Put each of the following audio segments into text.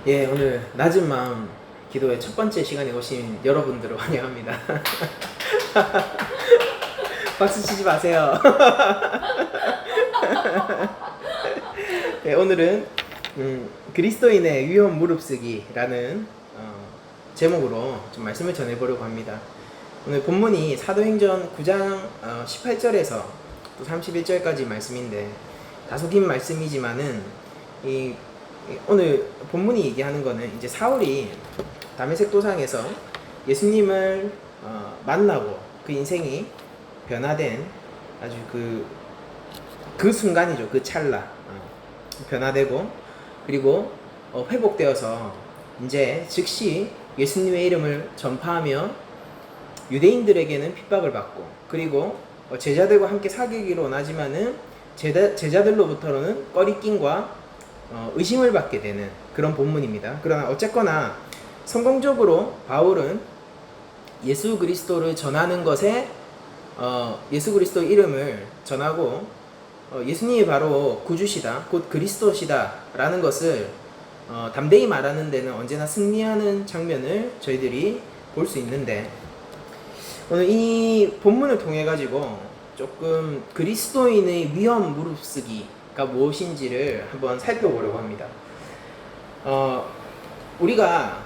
예, 오늘 낮은 마음 기도의 첫 번째 시간에 오신 여러분들을 환영합니다. 박수 치지 마세요. 네, 오늘은 그리스도인의 위험 무릅쓰기라는 제목으로 좀 말씀을 전해보려고 합니다. 오늘 본문이 사도행전 9장 18절에서 또 31절까지 말씀인데 다소 긴 말씀이지만은 오늘 본문이 얘기하는 거는 이제 사울이 다메섹 도상에서 예수님을 만나고 그 인생이 변화된 아주 그 순간이죠. 그 찰나 변화되고 그리고 회복되어서 이제 즉시 예수님의 이름을 전파하며 유대인들에게는 핍박을 받고 그리고 제자들과 함께 사귀기로 원하지만은 제자들로부터는 꺼리낌과 의심을 받게 되는 그런 본문입니다. 그러나 어쨌거나 성공적으로 바울은 예수 그리스도를 전하는 것에 예수 그리스도 이름을 전하고 예수님이 바로 구주시다, 곧 그리스도시다 라는 것을 담대히 말하는 데는 언제나 승리하는 장면을 저희들이 볼 수 있는데, 오늘 이 본문을 통해 가지고 조금 그리스도인의 위험 무릅쓰기가 무엇인지를 한번 살펴보려고 합니다. 우리가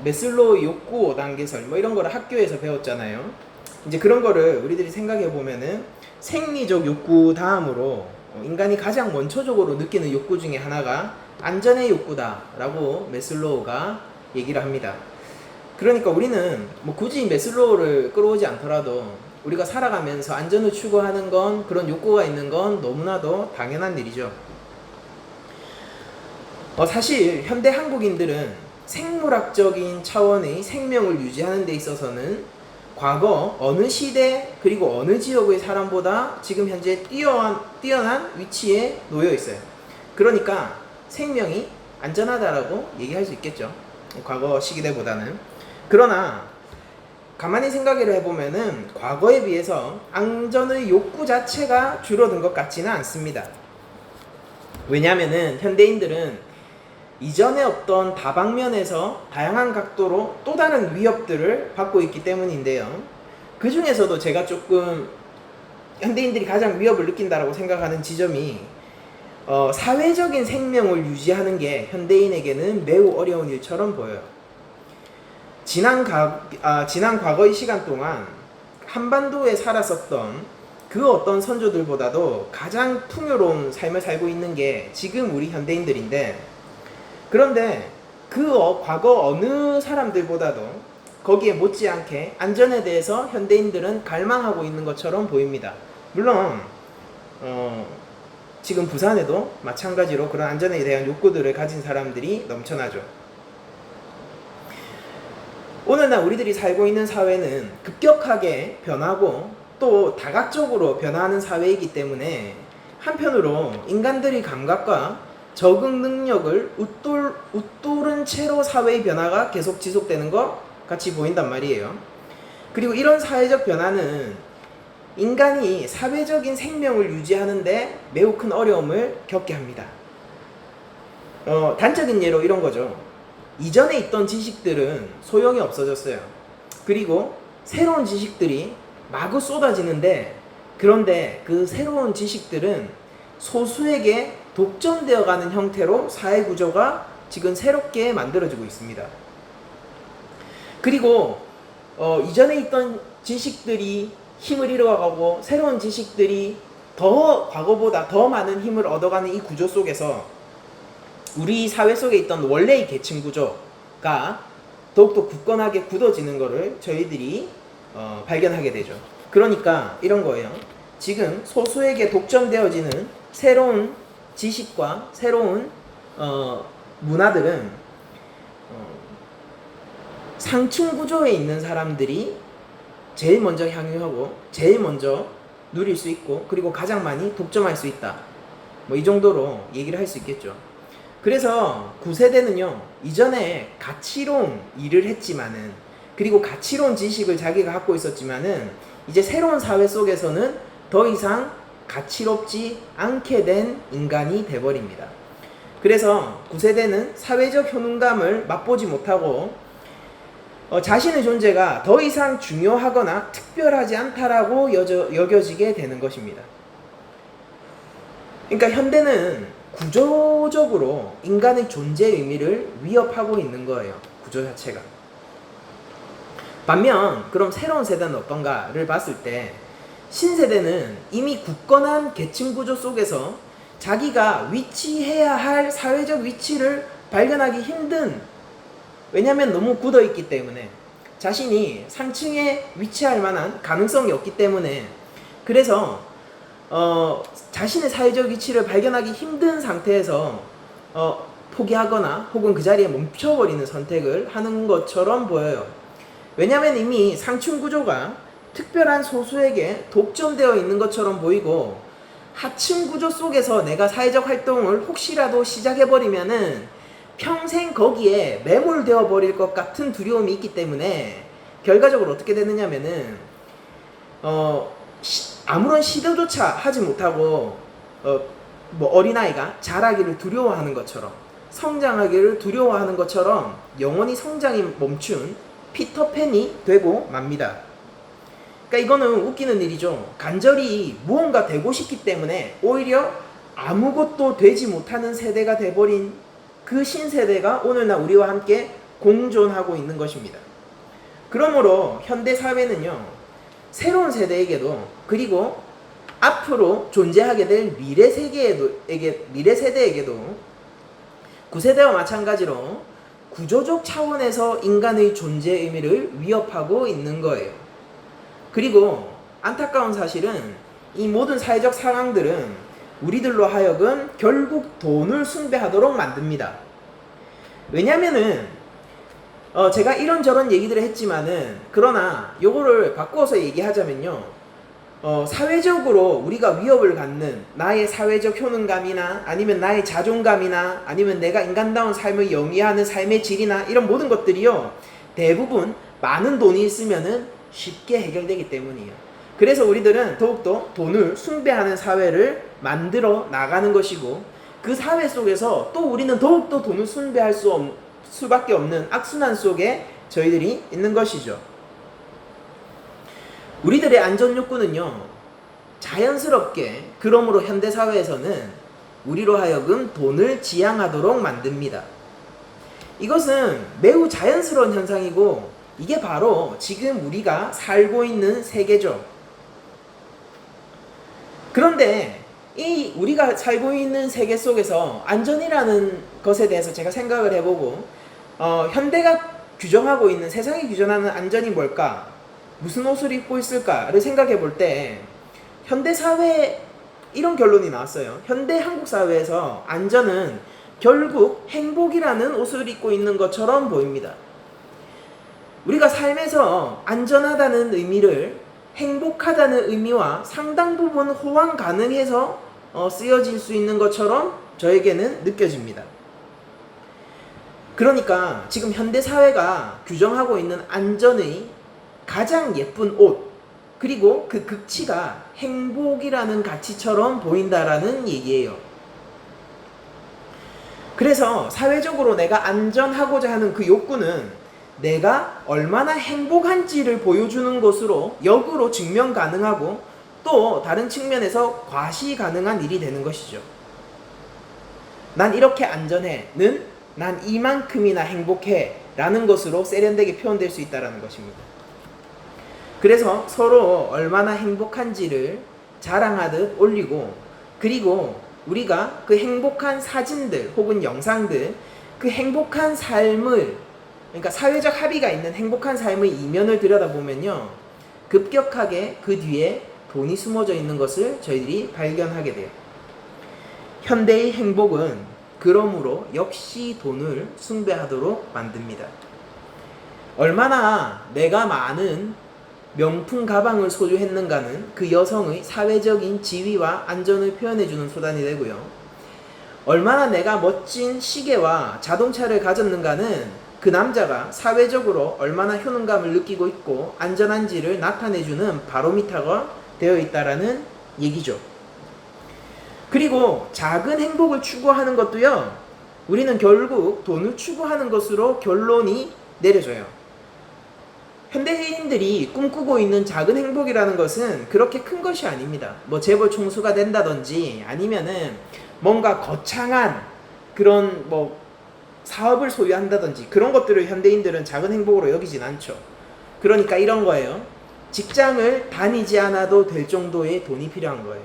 메슬로우 욕구 5단계설 이런 거를 학교에서 배웠잖아요. 이제 그런 거를 우리들이 생각해 보면은 생리적 욕구 다음으로 인간이 가장 원초적으로 느끼는 욕구 중에 하나가 안전의 욕구다라고 메슬로우가 얘기를 합니다. 그러니까 우리는 굳이 메슬로우를 끌어오지 않더라도 우리가 살아가면서 안전을 추구하는 건, 그런 욕구가 있는 건 너무나도 당연한 일이죠. 사실 현대 한국인들은 생물학적인 차원의 생명을 유지하는 데 있어서는 과거 어느 시대 그리고 어느 지역의 사람보다 지금 현재 뛰어난 위치에 놓여 있어요. 그러니까 생명이 안전하다라고 얘기할 수 있겠죠. 과거 시기대보다는. 그러나 가만히 생각을 해보면은 과거에 비해서 안전의 욕구 자체가 줄어든 것 같지는 않습니다. 왜냐하면은 현대인들은 이전에 없던 다방면에서 다양한 각도로 또 다른 위협들을 받고 있기 때문인데요. 그 중에서도 제가 조금 현대인들이 가장 위협을 느낀다라고 생각하는 지점이 사회적인 생명을 유지하는 게 현대인에게는 매우 어려운 일처럼 보여요. 지난 과거의 시간 동안 한반도에 살았었던 그 어떤 선조들보다도 가장 풍요로운 삶을 살고 있는 게 지금 우리 현대인들인데, 그런데 과거 어느 사람들보다도 거기에 못지않게 안전에 대해서 현대인들은 갈망하고 있는 것처럼 보입니다. 물론 지금 부산에도 마찬가지로 그런 안전에 대한 욕구들을 가진 사람들이 넘쳐나죠. 오늘날 우리들이 살고 있는 사회는 급격하게 변하고 또 다각적으로 변화하는 사회이기 때문에 한편으로 인간들의 감각과 적응 능력을 웃도른 채로 사회의 변화가 계속 지속되는 것 같이 보인단 말이에요. 그리고 이런 사회적 변화는 인간이 사회적인 생명을 유지하는데 매우 큰 어려움을 겪게 합니다. 단적인 예로 이런 거죠. 이전에 있던 지식들은 소용이 없어졌어요. 그리고 새로운 지식들이 마구 쏟아지는데, 그런데 그 새로운 지식들은 소수에게 독점되어 가는 형태로 사회 구조가 지금 새롭게 만들어지고 있습니다. 그리고 이전에 있던 지식들이 힘을 잃어가고 새로운 지식들이 과거보다 더 많은 힘을 얻어가는 이 구조 속에서 우리 사회 속에 있던 원래의 계층 구조가 더욱더 굳건하게 굳어지는 것을 저희들이 발견하게 되죠. 그러니까 이런 거예요. 지금 소수에게 독점되어지는 새로운 지식과 새로운 문화들은 상층 구조에 있는 사람들이 제일 먼저 향유하고 제일 먼저 누릴 수 있고 그리고 가장 많이 독점할 수 있다. 이 정도로 얘기를 할 수 있겠죠. 그래서 9세대는요, 이전에 가치로운 일을 했지만은, 그리고 가치로운 지식을 자기가 갖고 있었지만은, 이제 새로운 사회 속에서는 더 이상 가치롭지 않게 된 인간이 돼버립니다. 그래서 9세대는 사회적 효능감을 맛보지 못하고 자신의 존재가 더 이상 중요하거나 특별하지 않다라고 여겨지게 되는 것입니다. 그러니까 현대는 구조적으로 인간의 존재 의미를 위협하고 있는 거예요. 구조 자체가. 반면 그럼 새로운 세대는 어떤가를 봤을 때 신세대는 이미 굳건한 계층 구조 속에서 자기가 위치해야 할 사회적 위치를 발견하기 힘든, 왜냐하면 너무 굳어있기 때문에 자신이 상층에 위치할 만한 가능성이 없기 때문에, 그래서 자신의 사회적 위치를 발견하기 힘든 상태에서 포기하거나 혹은 그 자리에 멈춰버리는 선택을 하는 것처럼 보여요. 왜냐하면 이미 상층 구조가 특별한 소수에게 독점되어 있는 것처럼 보이고, 하층 구조 속에서 내가 사회적 활동을 혹시라도 시작해버리면은 평생 거기에 매몰되어 버릴 것 같은 두려움이 있기 때문에 결과적으로 어떻게 되느냐면은 아무런 시도조차 하지 못하고 어린아이가 자라기를 두려워하는 것처럼, 성장하기를 두려워하는 것처럼 영원히 성장이 멈춘 피터팬이 되고 맙니다. 그러니까 이거는 웃기는 일이죠. 간절히 무언가 되고 싶기 때문에 오히려 아무것도 되지 못하는 세대가 돼버린 그 신세대가 오늘날 우리와 함께 공존하고 있는 것입니다. 그러므로 현대사회는요, 새로운 세대에게도, 그리고 앞으로 존재하게 될 미래 세대에게도 9세대와 마찬가지로 구조적 차원에서 인간의 존재 의미를 위협하고 있는 거예요. 그리고 안타까운 사실은 이 모든 사회적 상황들은 우리들로 하여금 결국 돈을 숭배하도록 만듭니다. 왜냐면은 제가 이런저런 얘기들을 했지만은, 그러나 요거를 바꿔서 얘기하자면요, 사회적으로 우리가 위협을 갖는 나의 사회적 효능감이나 아니면 나의 자존감이나 아니면 내가 인간다운 삶을 영위하는 삶의 질이나 이런 모든 것들이요, 대부분 많은 돈이 있으면은 쉽게 해결되기 때문이에요. 그래서 우리들은 더욱더 돈을 숭배하는 사회를 만들어 나가는 것이고, 그 사회 속에서 또 우리는 더욱더 돈을 숭배할 수밖에 없는 악순환 속에 저희들이 있는 것이죠. 우리들의 안전 욕구는요, 자연스럽게 그러므로 현대사회에서는 우리로 하여금 돈을 지향하도록 만듭니다. 이것은 매우 자연스러운 현상이고, 이게 바로 지금 우리가 살고 있는 세계죠. 그런데 이 우리가 살고 있는 세계 속에서 안전이라는 것에 대해서 제가 생각을 해보고, 현대가 규정하고 있는, 세상이 규정하는 안전이 뭘까? 무슨 옷을 입고 있을까를 생각해 볼 때 현대사회 이런 결론이 나왔어요. 현대 한국 사회에서 안전은 결국 행복이라는 옷을 입고 있는 것처럼 보입니다. 우리가 삶에서 안전하다는 의미를 행복하다는 의미와 상당 부분 호환 가능해서 쓰여질 수 있는 것처럼 저에게는 느껴집니다. 그러니까 지금 현대사회가 규정하고 있는 안전의 가장 예쁜 옷, 그리고 그 극치가 행복이라는 가치처럼 보인다라는 얘기예요. 그래서 사회적으로 내가 안전하고자 하는 그 욕구는 내가 얼마나 행복한지를 보여주는 것으로 역으로 증명 가능하고, 또 다른 측면에서 과시 가능한 일이 되는 것이죠. 난 이렇게 안전해는 난 이만큼이나 행복해 라는 것으로 세련되게 표현될 수 있다는 것입니다. 그래서 서로 얼마나 행복한지를 자랑하듯 올리고, 그리고 우리가 그 행복한 사진들 혹은 영상들, 그 행복한 삶을, 그러니까 사회적 합의가 있는 행복한 삶의 이면을 들여다보면요, 급격하게 그 뒤에 돈이 숨어져 있는 것을 저희들이 발견하게 돼요. 현대의 행복은 그러므로 역시 돈을 숭배하도록 만듭니다. 얼마나 내가 많은 명품 가방을 소유했는가는 그 여성의 사회적인 지위와 안전을 표현해주는 수단이 되고요, 얼마나 내가 멋진 시계와 자동차를 가졌는가는 그 남자가 사회적으로 얼마나 효능감을 느끼고 있고 안전한지를 나타내주는 바로미터가 되어 있다라는 얘기죠. 그리고 작은 행복을 추구하는 것도요, 우리는 결국 돈을 추구하는 것으로 결론이 내려져요. 현대인들이 꿈꾸고 있는 작은 행복이라는 것은 그렇게 큰 것이 아닙니다. 뭐 재벌 총수가 된다든지 아니면은 뭔가 거창한 그런 뭐 사업을 소유한다든지 그런 것들을 현대인들은 작은 행복으로 여기진 않죠. 그러니까 이런 거예요. 직장을 다니지 않아도 될 정도의 돈이 필요한 거예요.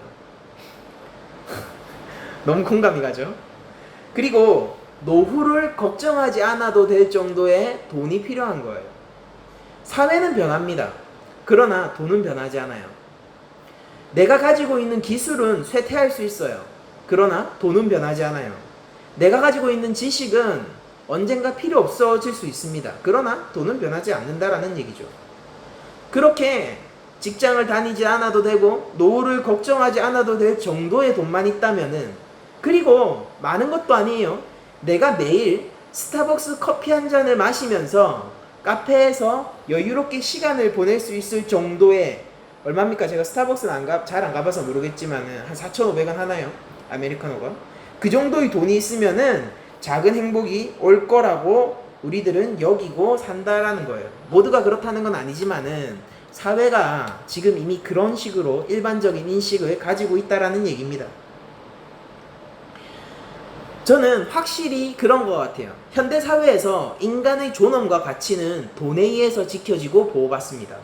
너무 공감이 가죠? 그리고 노후를 걱정하지 않아도 될 정도의 돈이 필요한 거예요. 사회는 변합니다. 그러나 돈은 변하지 않아요. 내가 가지고 있는 기술은 쇠퇴할 수 있어요. 그러나 돈은 변하지 않아요. 내가 가지고 있는 지식은 언젠가 필요 없어질 수 있습니다. 그러나 돈은 변하지 않는다라는 얘기죠. 그렇게 직장을 다니지 않아도 되고 노후를 걱정하지 않아도 될 정도의 돈만 있다면은, 그리고 많은 것도 아니에요. 내가 매일 스타벅스 커피 한 잔을 마시면서 카페에서 여유롭게 시간을 보낼 수 있을 정도의, 얼마입니까? 제가 스타벅스는 잘 안 가봐서 모르겠지만은 한 4,500원 하나요? 아메리카노가. 그 정도의 돈이 있으면은 작은 행복이 올 거라고 우리들은 여기고 산다라는 거예요. 모두가 그렇다는 건 아니지만은 사회가 지금 이미 그런 식으로 일반적인 인식을 가지고 있다라는 얘기입니다. 저는 확실히 그런 것 같아요. 현대 사회에서 인간의 존엄과 가치는 돈에 의해서 지켜지고 보호받습니다.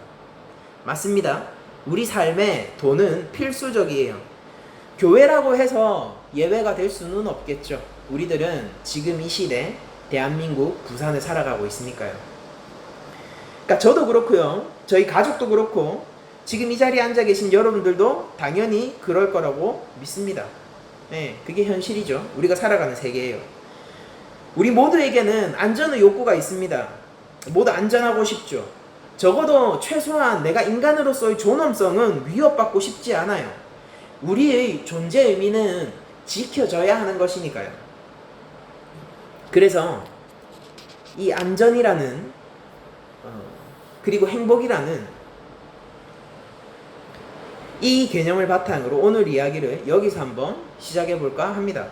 맞습니다. 우리 삶에 돈은 필수적이에요. 교회라고 해서 예외가 될 수는 없겠죠. 우리들은 지금 이 시대 대한민국 부산을 살아가고 있으니까요. 그러니까 저도 그렇고요. 저희 가족도 그렇고 지금 이 자리에 앉아 계신 여러분들도 당연히 그럴 거라고 믿습니다. 네, 그게 현실이죠. 우리가 살아가는 세계예요. 우리 모두에게는 안전의 욕구가 있습니다. 모두 안전하고 싶죠. 적어도 최소한 내가 인간으로서의 존엄성은 위협받고 싶지 않아요. 우리의 존재 의미는 지켜져야 하는 것이니까요. 그래서 이 안전이라는 그리고 행복이라는 이 개념을 바탕으로 오늘 이야기를 여기서 한번 시작해 볼까 합니다.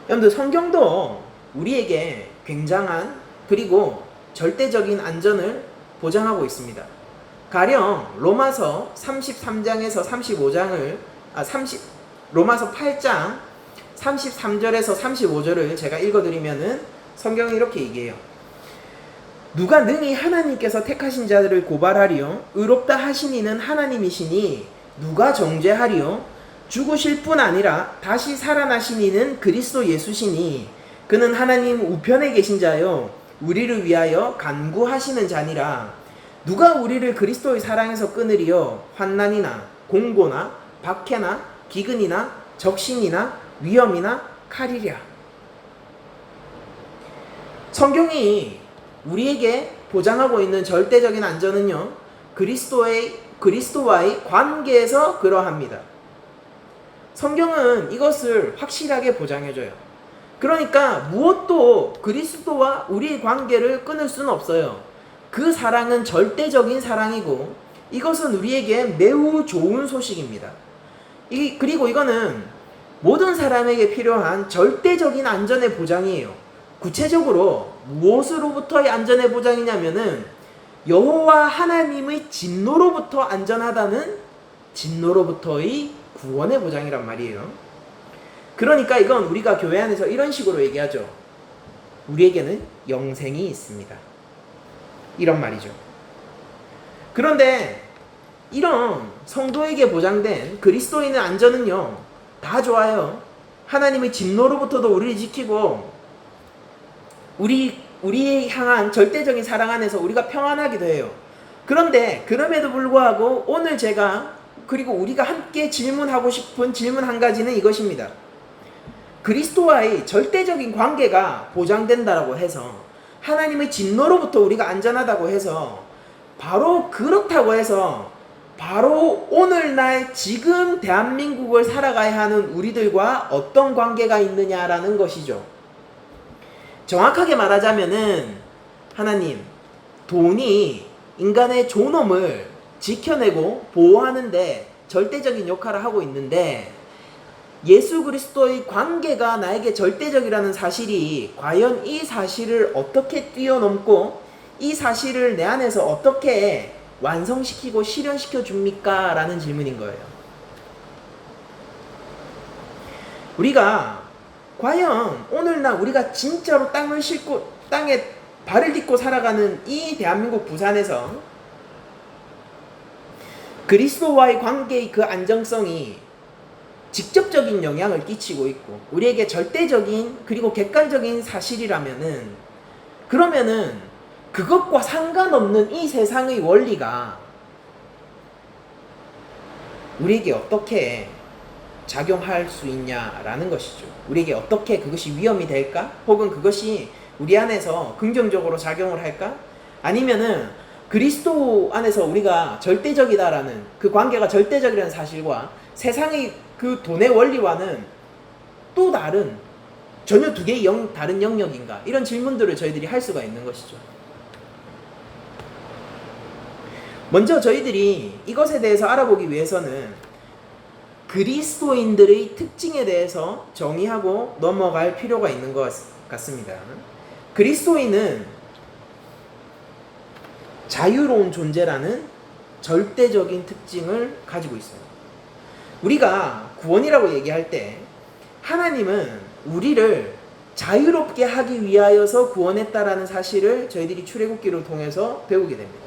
여러분들, 성경도 우리에게 굉장한 그리고 절대적인 안전을 보장하고 있습니다. 가령 로마서 33장에서 35장을 로마서 8장 33절에서 35절을 제가 읽어드리면은 성경이 이렇게 얘기해요. 누가 능히 하나님께서 택하신 자들을 고발하리요? 의롭다 하신 이는 하나님이시니 누가 정죄하리요? 죽으실 뿐 아니라 다시 살아나신 이는 그리스도 예수시니 그는 하나님 우편에 계신 자요 우리를 위하여 간구하시는 자니라. 누가 우리를 그리스도의 사랑에서 끊으리요? 환난이나 공고나 박해나 기근이나 적신이나 위험이나 칼이랴. 성경이 우리에게 보장하고 있는 절대적인 안전은요, 그리스도와의 관계에서 그러합니다. 성경은 이것을 확실하게 보장해줘요. 그러니까 무엇도 그리스도와 우리의 관계를 끊을 수는 없어요. 그 사랑은 절대적인 사랑이고 이것은 우리에게 매우 좋은 소식입니다. 그리고 이거는 모든 사람에게 필요한 절대적인 안전의 보장이에요. 구체적으로 무엇으로부터의 안전의 보장이냐면은 여호와 하나님의 진노로부터 안전하다는 진노로부터의 구원의 보장이란 말이에요. 그러니까 이건 우리가 교회 안에서 이런 식으로 얘기하죠. 우리에게는 영생이 있습니다. 이런 말이죠. 그런데 이런 성도에게 보장된 그리스도인의 안전은요, 다 좋아요. 하나님의 진노로부터도 우리를 지키고 우리의 향한 절대적인 사랑 안에서 우리가 평안하기도 해요. 그런데 그럼에도 불구하고 오늘 제가 그리고 우리가 함께 질문하고 싶은 질문 한 가지는 이것입니다. 그리스도와의 절대적인 관계가 보장된다라고 해서 하나님의 진노로부터 우리가 안전하다고 해서 바로 그렇다고 해서 바로 오늘날 지금 대한민국을 살아가야 하는 우리들과 어떤 관계가 있느냐라는 것이죠. 정확하게 말하자면은 하나님, 돈이 인간의 존엄을 지켜내고 보호하는데 절대적인 역할을 하고 있는데 예수 그리스도의 관계가 나에게 절대적이라는 사실이 과연 이 사실을 어떻게 뛰어넘고 이 사실을 내 안에서 어떻게 완성시키고 실현시켜 줍니까? 라는 질문인 거예요. 우리가 과연 오늘날 우리가 진짜로 땅을 싣고 땅에 발을 딛고 살아가는 이 대한민국 부산에서 그리스도와의 관계의 그 안정성이 직접적인 영향을 끼치고 있고 우리에게 절대적인 그리고 객관적인 사실이라면은, 그러면은 그것과 상관없는 이 세상의 원리가 우리에게 어떻게 작용할 수 있냐라는 것이죠. 우리에게 어떻게 그것이 위험이 될까? 혹은 그것이 우리 안에서 긍정적으로 작용을 할까? 아니면은 그리스도 안에서 우리가 절대적이다라는 그 관계가 절대적이라는 사실과 세상의 그 돈의 원리와는 또 다른 전혀 두 개의 다른 영역인가? 이런 질문들을 저희들이 할 수가 있는 것이죠. 먼저 저희들이 이것에 대해서 알아보기 위해서는 그리스도인들의 특징에 대해서 정의하고 넘어갈 필요가 있는 것 같습니다. 그리스도인은 자유로운 존재라는 절대적인 특징을 가지고 있어요. 우리가 구원이라고 얘기할 때 하나님은 우리를 자유롭게 하기 위하여서 구원했다라는 사실을 저희들이 출애굽기를 통해서 배우게 됩니다.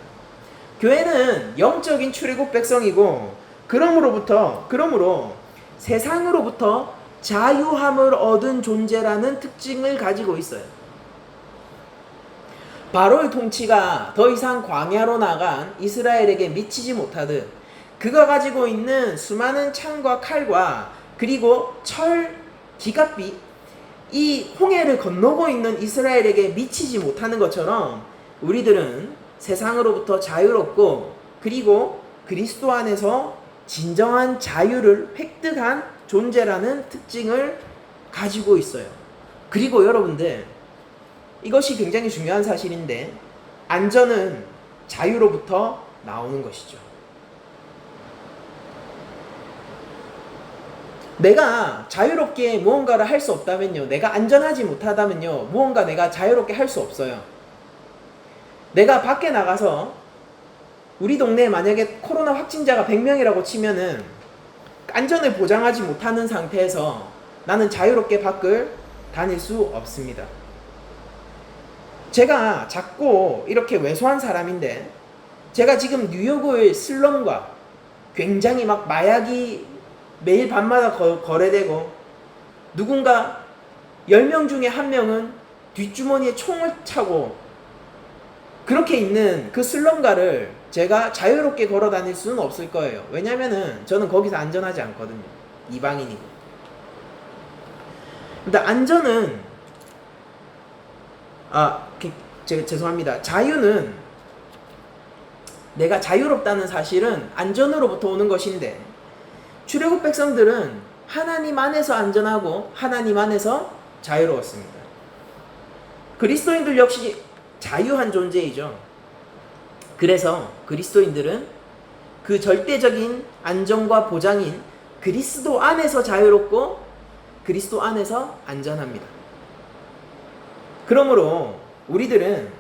교회는 영적인 출애굽 백성이고 그러므로 세상으로부터 자유함을 얻은 존재라는 특징을 가지고 있어요. 바로의 통치가 더 이상 광야로 나간 이스라엘에게 미치지 못하듯 그가 가지고 있는 수많은 창과 칼과 그리고 철, 기갑비, 이 홍해를 건너고 있는 이스라엘에게 미치지 못하는 것처럼 우리들은 세상으로부터 자유롭고 그리고 그리스도 안에서 진정한 자유를 획득한 존재라는 특징을 가지고 있어요. 그리고 여러분들, 이것이 굉장히 중요한 사실인데 안전은 자유로부터 나오는 것이죠. 내가 자유롭게 무언가를 할 수 없다면요, 내가 안전하지 못하다면요, 무언가 내가 자유롭게 할 수 없어요. 내가 밖에 나가서 우리 동네에 만약에 코로나 확진자가 100명이라고 치면은 안전을 보장하지 못하는 상태에서 나는 자유롭게 밖을 다닐 수 없습니다. 제가 작고 이렇게 왜소한 사람인데 제가 지금 뉴욕의 슬럼과 굉장히 막 마약이 매일 밤마다 거래되고 누군가 10명 중에 1명은 뒷주머니에 총을 차고 그렇게 있는 그 슬럼가를 제가 자유롭게 걸어 다닐 수는 없을 거예요. 왜냐면은 저는 거기서 안전하지 않거든요. 이방인이고. 근데 안전은 죄송합니다. 자유는 내가 자유롭다는 사실은 안전으로부터 오는 것인데 출애굽 백성들은 하나님 안에서 안전하고 하나님 안에서 자유로웠습니다. 그리스도인들 역시 자유한 존재이죠. 그래서 그리스도인들은 그 절대적인 안정과 보장인 그리스도 안에서 자유롭고 그리스도 안에서 안전합니다. 그러므로 우리들은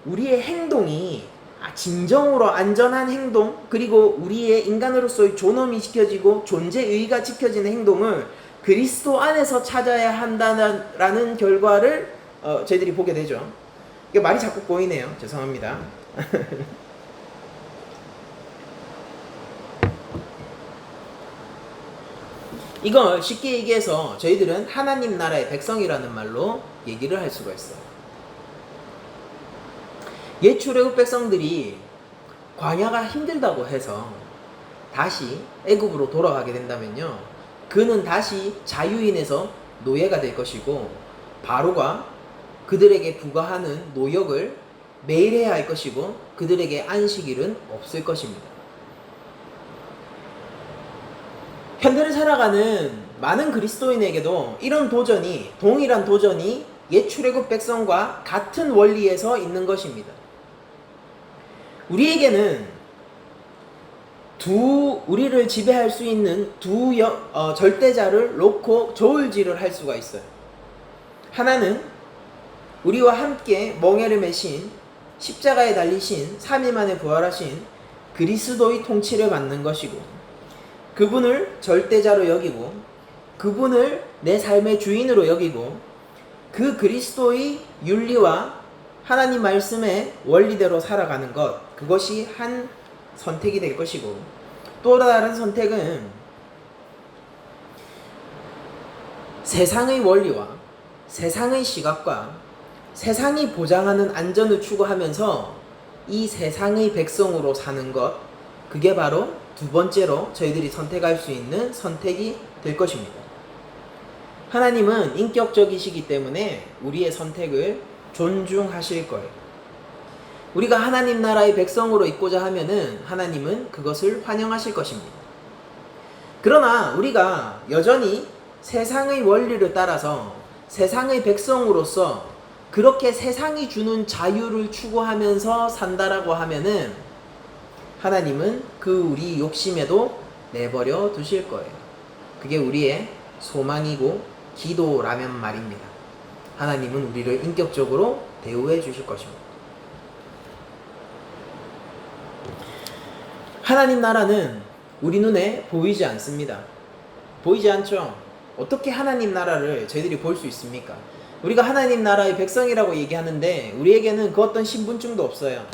우리의 행동이 진정으로 안전한 행동, 그리고 우리의 인간으로서의 존엄이 지켜지고 존재의가 지켜지는 행동을 그리스도 안에서 찾아야 한다는 결과를 저희들이 보게 되죠. 이게 말이 자꾸 꼬이네요. 죄송합니다. 이걸 쉽게 얘기해서 저희들은 하나님 나라의 백성이라는 말로 얘기를 할 수가 있어요. 옛 출애굽 백성들이 광야가 힘들다고 해서 다시 애굽으로 돌아가게 된다면요, 그는 다시 자유인에서 노예가 될 것이고 바로가 그들에게 부과하는 노역을 매일 해야 할 것이고 그들에게 안식일은 없을 것입니다. 현대를 살아가는 많은 그리스도인에게도 이런 도전이, 동일한 도전이 옛 출애굽 백성과 같은 원리에서 있는 것입니다. 우리에게는 우리를 지배할 수 있는 절대자를 놓고 저울질을 할 수가 있어요. 하나는 우리와 함께 멍에를 메신 십자가에 달리신 3일 만에 부활하신 그리스도의 통치를 받는 것이고, 그분을 절대자로 여기고 그분을 내 삶의 주인으로 여기고 그 그리스도의 윤리와 하나님 말씀의 원리대로 살아가는 것, 그것이 한 선택이 될 것이고, 또 다른 선택은 세상의 원리와 세상의 시각과 세상이 보장하는 안전을 추구하면서 이 세상의 백성으로 사는 것, 그게 바로 두 번째로 저희들이 선택할 수 있는 선택이 될 것입니다. 하나님은 인격적이시기 때문에 우리의 선택을 존중하실 거예요. 우리가 하나님 나라의 백성으로 있고자 하면은 하나님은 그것을 환영하실 것입니다. 그러나 우리가 여전히 세상의 원리를 따라서 세상의 백성으로서 그렇게 세상이 주는 자유를 추구하면서 산다라고 하면은 하나님은 그 우리 욕심에도 내버려 두실 거예요. 그게 우리의 소망이고 기도라면 말입니다. 하나님은 우리를 인격적으로 대우해 주실 것입니다. 하나님 나라는 우리 눈에 보이지 않습니다. 보이지 않죠? 어떻게 하나님 나라를 저희들이 볼 수 있습니까? 우리가 하나님 나라의 백성이라고 얘기하는데 우리에게는 그 어떤 신분증도 없어요.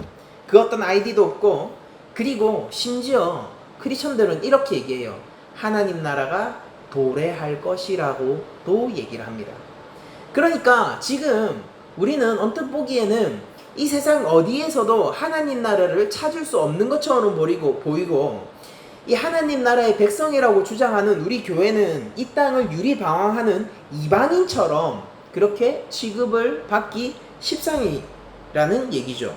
그 어떤 아이디도 없고, 그리고 심지어 크리스천들은 이렇게 얘기해요. 하나님 나라가 도래할 것이라고도 얘기를 합니다. 그러니까 지금 우리는 언뜻 보기에는 이 세상 어디에서도 하나님 나라를 찾을 수 없는 것처럼 보이고, 이 하나님 나라의 백성이라고 주장하는 우리 교회는 이 땅을 유리방황하는 이방인처럼 그렇게 취급을 받기 십상이라는 얘기죠.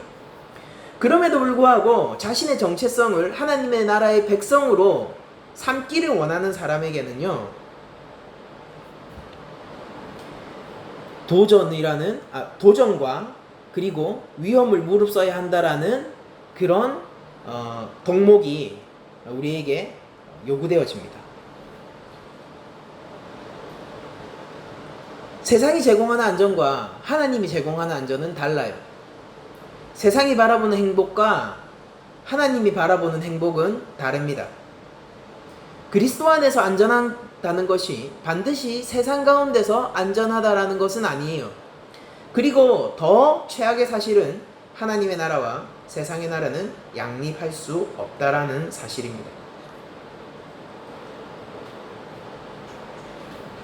그럼에도 불구하고 자신의 정체성을 하나님의 나라의 백성으로 삼기를 원하는 사람에게는요, 도전과 그리고 위험을 무릅써야 한다라는 그런 덕목이 우리에게 요구되어집니다. 세상이 제공하는 안전과 하나님이 제공하는 안전은 달라요. 세상이 바라보는 행복과 하나님이 바라보는 행복은 다릅니다. 그리스도 안에서 안전하다는 것이 반드시 세상 가운데서 안전하다라는 것은 아니에요. 그리고 더 최악의 사실은 하나님의 나라와 세상의 나라는 양립할 수 없다라는 사실입니다.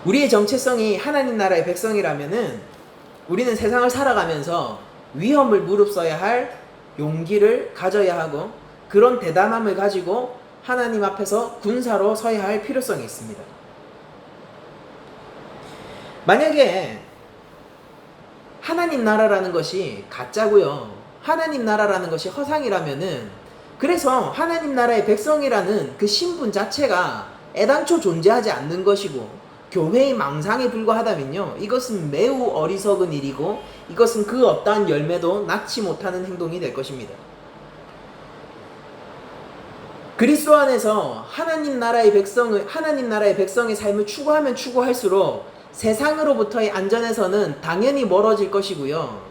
우리의 정체성이 하나님 나라의 백성이라면은 우리는 세상을 살아가면서 위험을 무릅써야 할 용기를 가져야 하고, 그런 대담함을 가지고 하나님 앞에서 군사로 서야 할 필요성이 있습니다. 만약에 하나님 나라라는 것이 가짜고요, 하나님 나라라는 것이 허상이라면은, 그래서 하나님 나라의 백성이라는 그 신분 자체가 애당초 존재하지 않는 것이고 교회의 망상에 불과하다면요, 이것은 매우 어리석은 일이고 이것은 그 어떠한 열매도 낳지 못하는 행동이 될 것입니다. 그리스도 안에서 하나님 나라의 백성의 삶을 추구하면 추구할수록 세상으로부터의 안전에서는 당연히 멀어질 것이고요,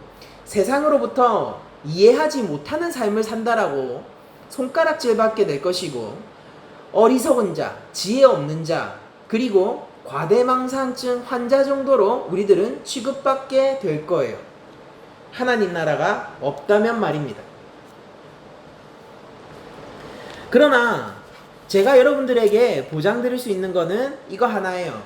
세상으로부터 이해하지 못하는 삶을 산다라고 손가락질 받게 될 것이고, 어리석은 자, 지혜 없는 자, 그리고 과대망상증 환자 정도로 우리들은 취급받게 될 거예요. 하나님 나라가 없다면 말입니다. 그러나 제가 여러분들에게 보장드릴 수 있는 거는 이거 하나예요.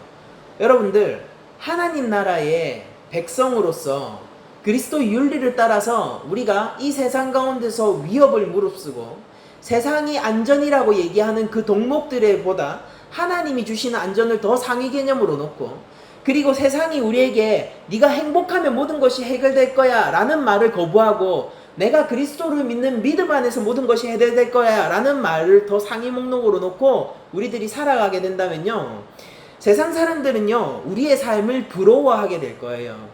여러분들, 하나님 나라의 백성으로서 그리스도 윤리를 따라서 우리가 이 세상 가운데서 위협을 무릅쓰고 세상이 안전이라고 얘기하는 그 덕목들에 보다 하나님이 주시는 안전을 더 상위 개념으로 놓고, 그리고 세상이 우리에게 네가 행복하면 모든 것이 해결될 거야 라는 말을 거부하고 내가 그리스도를 믿는 믿음 안에서 모든 것이 해결될 거야 라는 말을 더 상위 목록으로 놓고 우리들이 살아가게 된다면요, 세상 사람들은요 우리의 삶을 부러워하게 될 거예요.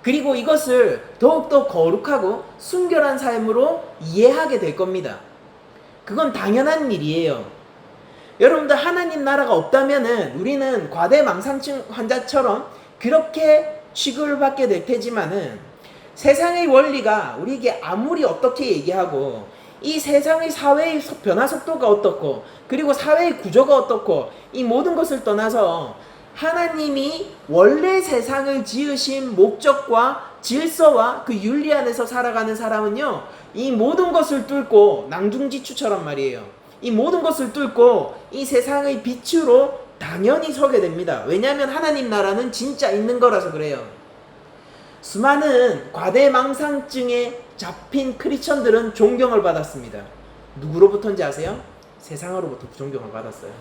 그리고 이것을 더욱더 거룩하고 순결한 삶으로 이해하게 될 겁니다. 그건 당연한 일이에요. 여러분들 하나님 나라가 없다면은 우리는 과대망상증 환자처럼 그렇게 취급을 받게 될 테지만은 세상의 원리가 우리에게 아무리 어떻게 얘기하고 이 세상의 사회의 변화 속도가 어떻고 그리고 사회의 구조가 어떻고 이 모든 것을 떠나서 하나님이 원래 세상을 지으신 목적과 질서와 그 윤리 안에서 살아가는 사람은요, 이 모든 것을 뚫고 낭중지추처럼 말이에요. 이 모든 것을 뚫고 이 세상의 빛으로 당연히 서게 됩니다. 왜냐하면 하나님 나라는 진짜 있는 거라서 그래요. 수많은 과대망상증에 잡힌 크리스천들은 존경을 받았습니다. 누구로부터인지 아세요? 세상으로부터 존경을 받았어요.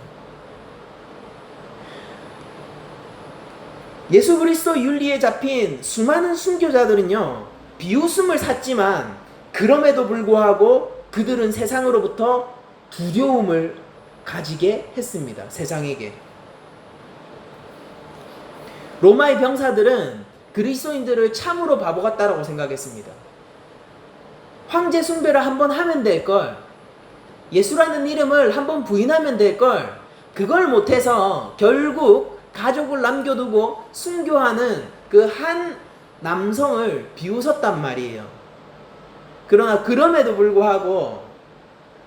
예수 그리스도 윤리에 잡힌 수많은 순교자들은요, 비웃음을 샀지만 그럼에도 불구하고 그들은 세상으로부터 두려움을 가지게 했습니다. 세상에게. 로마의 병사들은 그리스도인들을 참으로 바보 같다라고 생각했습니다. 황제 숭배를 한번 하면 될걸, 예수라는 이름을 한번 부인하면 될걸, 그걸 못해서 결국 가족을 남겨두고 순교하는 그 한 남성을 비웃었단 말이에요. 그러나 그럼에도 불구하고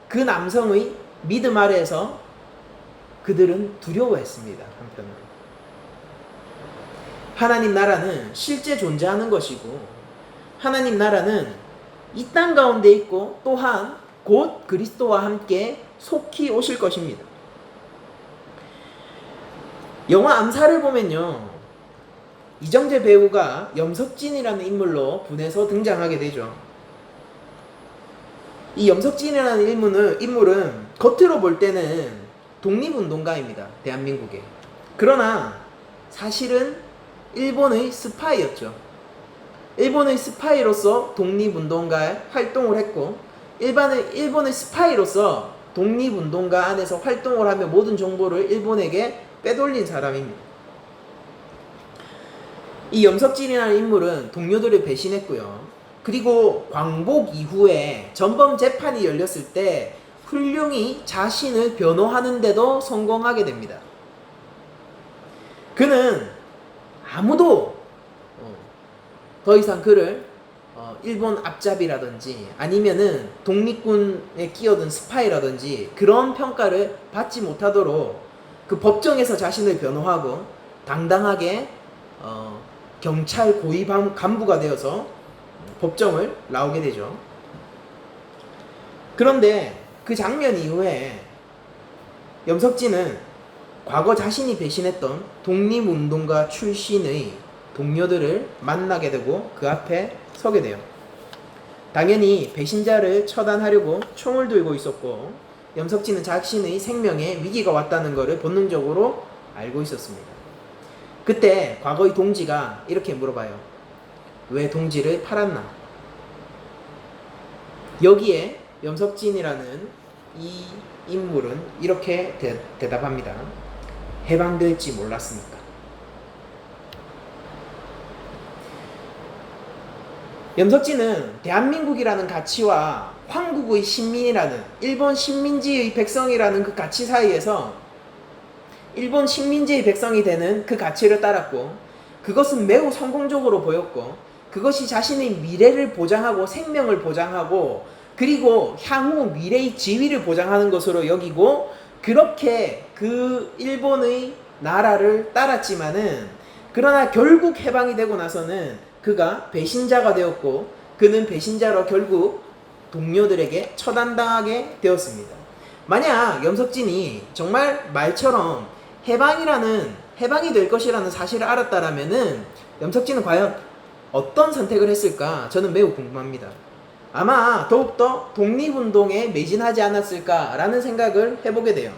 그 남성의 믿음 아래에서 그들은 두려워했습니다. 한편으로. 하나님 나라는 실제 존재하는 것이고 하나님 나라는 이 땅 가운데 있고 또한 곧 그리스도와 함께 속히 오실 것입니다. 영화 암살을 보면요, 이정재 배우가 염석진이라는 인물로 분해서 등장하게 되죠. 이 염석진이라는 인물은 겉으로 볼 때는 독립운동가입니다. 대한민국에. 그러나 사실은 일본의 스파이였죠. 일본의 스파이로서 독립운동가의 활동을 했고 일본의 스파이로서 독립운동가 안에서 활동을 하며 모든 정보를 일본에게 빼돌린 사람입니다. 이 염석진이라는 인물은 동료들을 배신했고요. 그리고 광복 이후에 전범 재판이 열렸을 때 훌륭히 자신을 변호하는데도 성공하게 됩니다. 그는 아무도 더 이상 그를 일본 앞잡이라든지 아니면은 독립군에 끼어든 스파이라든지 그런 평가를 받지 못하도록 그 법정에서 자신을 변호하고 당당하게 경찰 고위 간부가 되어서 법정을 나오게 되죠. 그런데 그 장면 이후에 염석진은 과거 자신이 배신했던 독립운동가 출신의 동료들을 만나게 되고 그 앞에 서게 돼요. 당연히 배신자를 처단하려고 총을 들고 있었고 염석진은 자신의 생명에 위기가 왔다는 것을 본능적으로 알고 있었습니다. 그때 과거의 동지가 이렇게 물어봐요. 왜 동지를 팔았나? 여기에 염석진이라는 이 인물은 이렇게 대답합니다. 해방될지 몰랐으니까. 염석진은 대한민국이라는 가치와 황국의 신민이라는 일본 식민지의 백성이라는 그 가치 사이에서 일본 식민지의 백성이 되는 그 가치를 따랐고 그것은 매우 성공적으로 보였고 그것이 자신의 미래를 보장하고 생명을 보장하고 그리고 향후 미래의 지위를 보장하는 것으로 여기고 그렇게 그 일본의 나라를 따랐지만은 그러나 결국 해방이 되고 나서는 그가 배신자가 되었고 그는 배신자로 결국 동료들에게 처단당하게 되었습니다. 만약 염석진이 정말 말처럼 해방이 될 것이라는 사실을 알았다라면은 염석진은 과연 어떤 선택을 했을까? 저는 매우 궁금합니다. 아마 더욱더 독립운동에 매진하지 않았을까라는 생각을 해보게 돼요.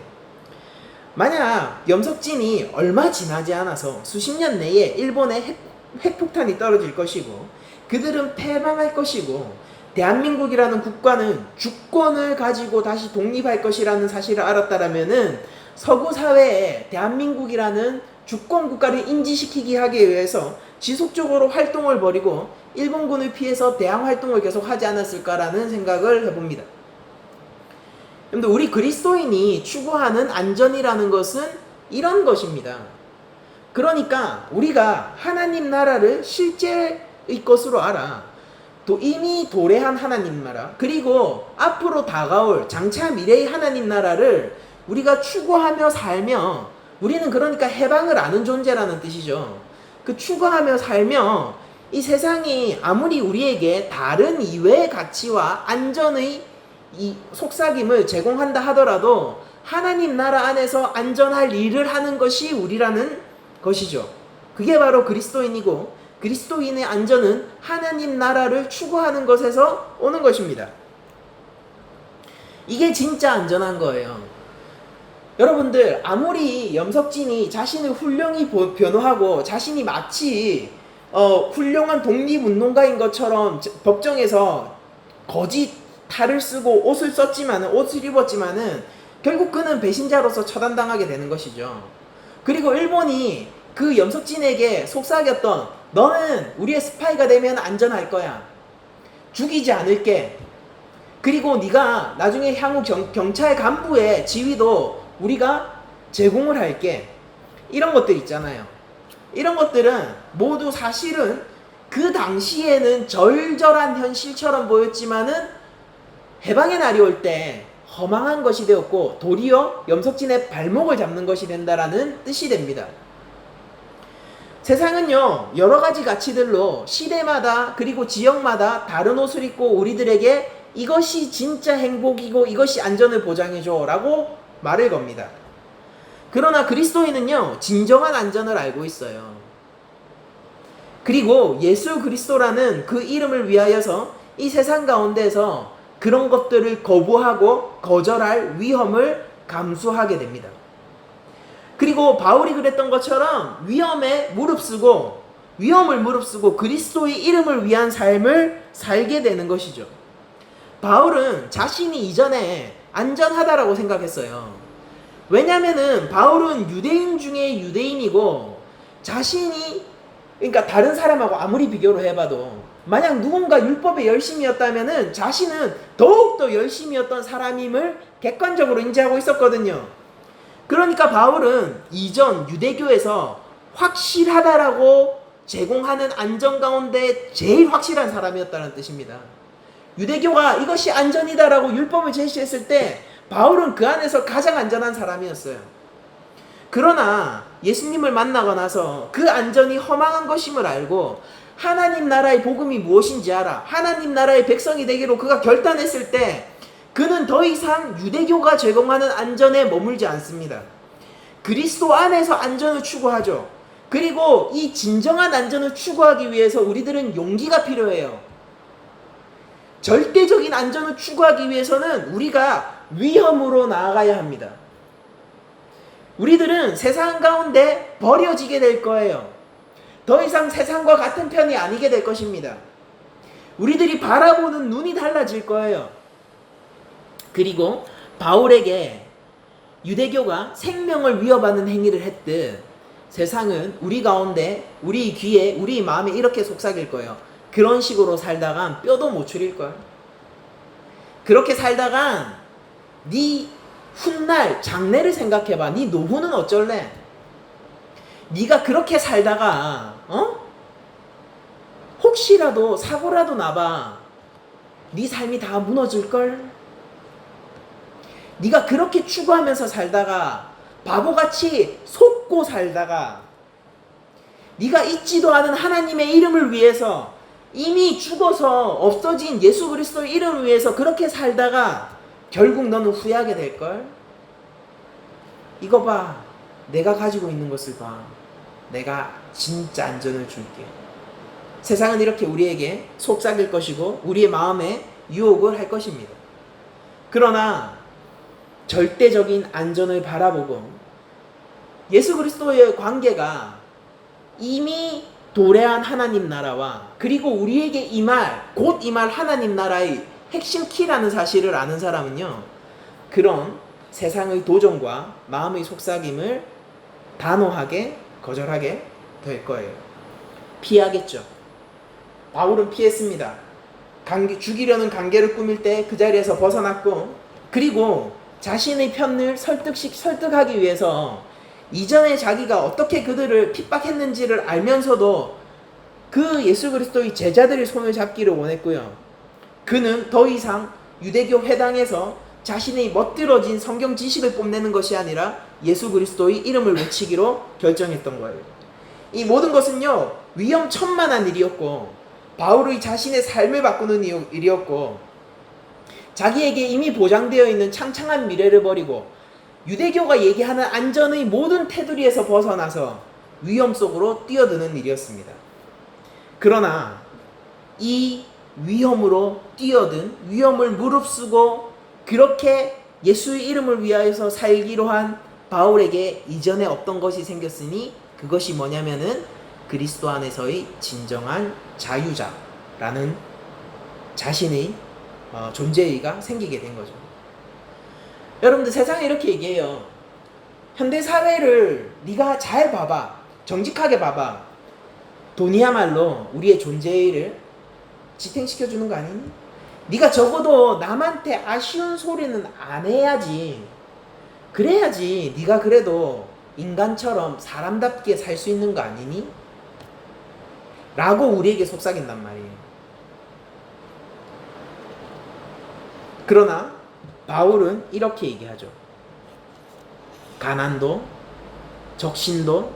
만약 염석진이 얼마 지나지 않아서 수십 년 내에 일본에 핵폭탄이 떨어질 것이고 그들은 패망할 것이고 대한민국이라는 국가는 주권을 가지고 다시 독립할 것이라는 사실을 알았다라면은 서구 사회에 대한민국이라는 주권 국가를 인지시키기 하기 위해서 지속적으로 활동을 벌이고 일본군을 피해서 대항 활동을 계속 하지 않았을까라는 생각을 해봅니다. 여러분들, 우리 그리스도인이 추구하는 안전이라는 것은 이런 것입니다. 그러니까 우리가 하나님 나라를 실제의 것으로 알아. 또 이미 도래한 하나님 나라, 그리고 앞으로 다가올 장차 미래의 하나님 나라를 우리가 추구하며 살며, 우리는 그러니까 해방을 아는 존재라는 뜻이죠. 그 추구하며 살며 이 세상이 아무리 우리에게 다른 이외의 가치와 안전의 이 속삭임을 제공한다 하더라도 하나님 나라 안에서 안전할 일을 하는 것이 우리라는 것이죠. 그게 바로 그리스도인이고, 그리스도인의 안전은 하나님 나라를 추구하는 것에서 오는 것입니다. 이게 진짜 안전한 거예요. 여러분들, 아무리 염석진이 자신을 훌륭히 변호하고 자신이 마치 훌륭한 독립운동가인 것처럼 법정에서 거짓 탈을 쓰고 옷을 입었지만은 결국 그는 배신자로서 처단당하게 되는 것이죠. 그리고 일본이 그 염석진에게 속삭였던, 너는 우리의 스파이가 되면 안전할 거야, 죽이지 않을게, 그리고 네가 나중에 향후 경찰 간부의 지위도 우리가 제공을 할게, 이런 것들 있잖아요. 이런 것들은 모두 사실은 그 당시에는 절절한 현실처럼 보였지만은 해방의 날이 올 때 허망한 것이 되었고, 도리어 염석진의 발목을 잡는 것이 된다라는 뜻이 됩니다. 세상은요, 여러 가지 가치들로 시대마다 그리고 지역마다 다른 옷을 입고 우리들에게 이것이 진짜 행복이고 이것이 안전을 보장해줘 라고 말을 겁니다. 그러나 그리스도인은요, 진정한 안전을 알고 있어요. 그리고 예수 그리스도라는 그 이름을 위하여서 이 세상 가운데서 그런 것들을 거부하고 거절할 위험을 감수하게 됩니다. 그리고 바울이 그랬던 것처럼 위험을 무릅쓰고 그리스도의 이름을 위한 삶을 살게 되는 것이죠. 바울은 자신이 이전에 안전하다라고 생각했어요. 왜냐면은 바울은 유대인 중에 유대인이고, 자신이, 그러니까 다른 사람하고 아무리 비교를 해봐도 만약 누군가 율법에 열심이었다면은 자신은 더욱더 열심이었던 사람임을 객관적으로 인지하고 있었거든요. 그러니까 바울은 이전 유대교에서 확실하다라고 제공하는 안전 가운데 제일 확실한 사람이었다는 뜻입니다. 유대교가 이것이 안전이다라고 율법을 제시했을 때 바울은 그 안에서 가장 안전한 사람이었어요. 그러나 예수님을 만나고 나서 그 안전이 허망한 것임을 알고 하나님 나라의 복음이 무엇인지 알아, 하나님 나라의 백성이 되기로 그가 결단했을 때 그는 더 이상 유대교가 제공하는 안전에 머물지 않습니다. 그리스도 안에서 안전을 추구하죠. 그리고 이 진정한 안전을 추구하기 위해서 우리들은 용기가 필요해요. 절대적인 안전을 추구하기 위해서는 우리가 위험으로 나아가야 합니다. 우리들은 세상 가운데 버려지게 될 거예요. 더 이상 세상과 같은 편이 아니게 될 것입니다. 우리들이 바라보는 눈이 달라질 거예요. 그리고 바울에게 유대교가 생명을 위협하는 행위를 했듯 세상은 우리 가운데, 우리 귀에, 우리 마음에 이렇게 속삭일 거예요. 그런 식으로 살다간 뼈도 못 추릴걸. 그렇게 살다간 네 훗날 장래를 생각해봐. 네 노후는 어쩔래? 네가 그렇게 살다가 혹시라도 사고라도 나봐. 네 삶이 다 무너질걸? 네가 그렇게 추구하면서 살다가 바보같이 속고 살다가 네가 잊지도 않은 하나님의 이름을 위해서 이미 죽어서 없어진 예수 그리스도의 이름을 위해서 그렇게 살다가 결국 너는 후회하게 될걸? 이거 봐. 내가 가지고 있는 것을 봐. 내가 진짜 안전을 줄게. 세상은 이렇게 우리에게 속삭일 것이고 우리의 마음에 유혹을 할 것입니다. 그러나 절대적인 안전을 바라보고 예수 그리스도의 관계가 이미 도래한 하나님 나라와 그리고 우리에게 곧 임할 하나님 나라의 핵심 키라는 사실을 아는 사람은요, 그런 세상의 도전과 마음의 속삭임을 단호하게 거절하게 될 거예요. 피하겠죠. 바울은 피했습니다. 죽이려는 관계를 꾸밀 때 그 자리에서 벗어났고, 그리고 자신의 편을 설득하기 위해서 이전에 자기가 어떻게 그들을 핍박했는지를 알면서도 그 예수 그리스도의 제자들의 손을 잡기를 원했고요. 그는 더 이상 유대교 회당에서 자신의 멋들어진 성경 지식을 뽐내는 것이 아니라 예수 그리스도의 이름을 외치기로 결정했던 거예요. 이 모든 것은요, 위험천만한 일이었고, 바울의 자신의 삶을 바꾸는 일이었고, 자기에게 이미 보장되어 있는 창창한 미래를 버리고 유대교가 얘기하는 안전의 모든 테두리에서 벗어나서 위험 속으로 뛰어드는 일이었습니다. 그러나 이 위험으로 뛰어든, 위험을 무릅쓰고 그렇게 예수의 이름을 위하여서 살기로 한 바울에게 이전에 없던 것이 생겼으니 그것이 뭐냐면은 그리스도 안에서의 진정한 자유자라는 자신의 존재의가 생기게 된 거죠. 여러분들, 세상에 이렇게 얘기해요. 현대 사회를 네가 잘 봐봐, 정직하게 봐봐. 돈이야말로 우리의 존재의를 지탱시켜주는 거 아니니? 네가 적어도 남한테 아쉬운 소리는 안 해야지. 그래야지 네가 그래도 인간처럼 사람답게 살 수 있는 거 아니니? 라고 우리에게 속삭인단 말이에요. 그러나 바울은 이렇게 얘기하죠. 가난도, 적신도,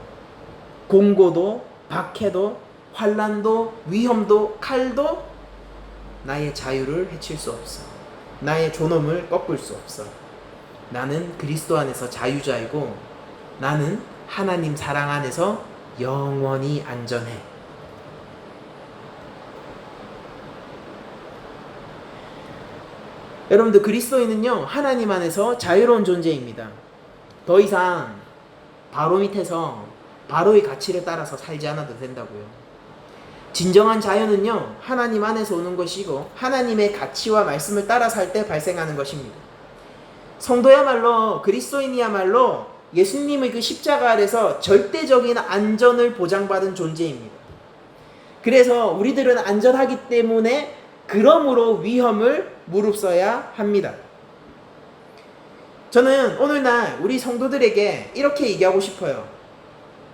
공고도, 박해도, 환난도, 위험도, 칼도 나의 자유를 해칠 수 없어. 나의 존엄을 꺾을 수 없어. 나는 그리스도 안에서 자유자이고 나는 하나님 사랑 안에서 영원히 안전해. 여러분들, 그리스도인은요, 하나님 안에서 자유로운 존재입니다. 더 이상 바로 밑에서 바로의 가치를 따라서 살지 않아도 된다고요. 진정한 자유는요, 하나님 안에서 오는 것이고 하나님의 가치와 말씀을 따라 살 때 발생하는 것입니다. 성도야말로, 그리스도인이야말로 예수님의 그 십자가 아래서 절대적인 안전을 보장받은 존재입니다. 그래서 우리들은 안전하기 때문에 그러므로 위험을 무릅써야 합니다. 저는 오늘날 우리 성도들에게 이렇게 얘기하고 싶어요.